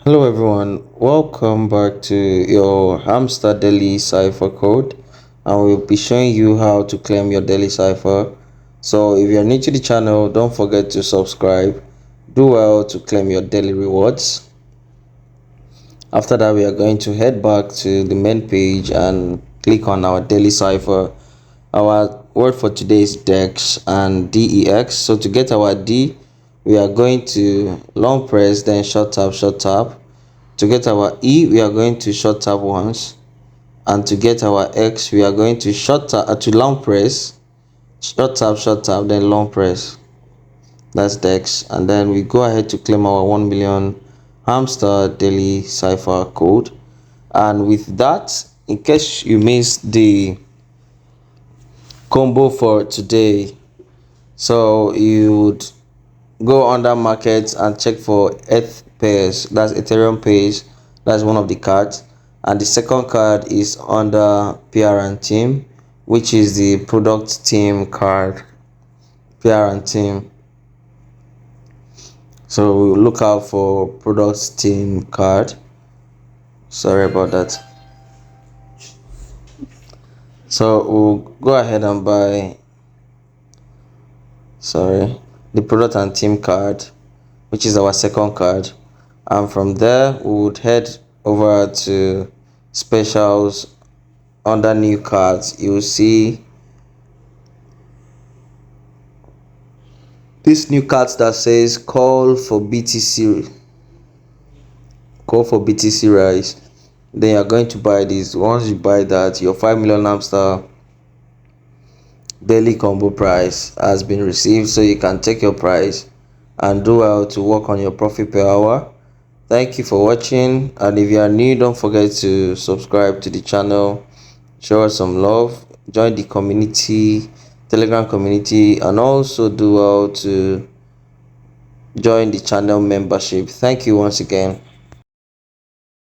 Hello everyone, welcome back to your Hamster Daily Cipher code, and we'll be showing you how to claim your daily cipher. So if you're new to the channel, don't forget to subscribe. Do well to claim your daily rewards. After that, we are going to head back to the main page and click on our daily cipher. Our word for today is DEX and DEX. So to get our D, we are going to long press, then short tap, short tap. To get our E, we are going to short tap once, and to get our X, we are going to short tap to long press, short tap, then long press. That's the X, and then we go ahead to claim our 1 million hamster daily cipher code. And with that, in case you missed the combo for today, so you would go under markets and check for ETH pairs, that's Ethereum pairs. That's one of the cards, and the second card is under PR and team, which is the product team card. PR and team, so we'll look out for product team card. Sorry about that. So we'll go ahead and buy the product and team card, which is our second card, and from there we would head over to specials. Under new cards, you will see this new card that says call for BTC rise. Then you're going to buy this. Once you buy that, your 5 million hamster daily combo price has been received, so you can take your price and do well to work on your profit per hour. Thank you for watching, and if you are new, don't forget to subscribe to the channel, show us some love, join the community, Telegram community, and also do well to join the channel membership. Thank you once again.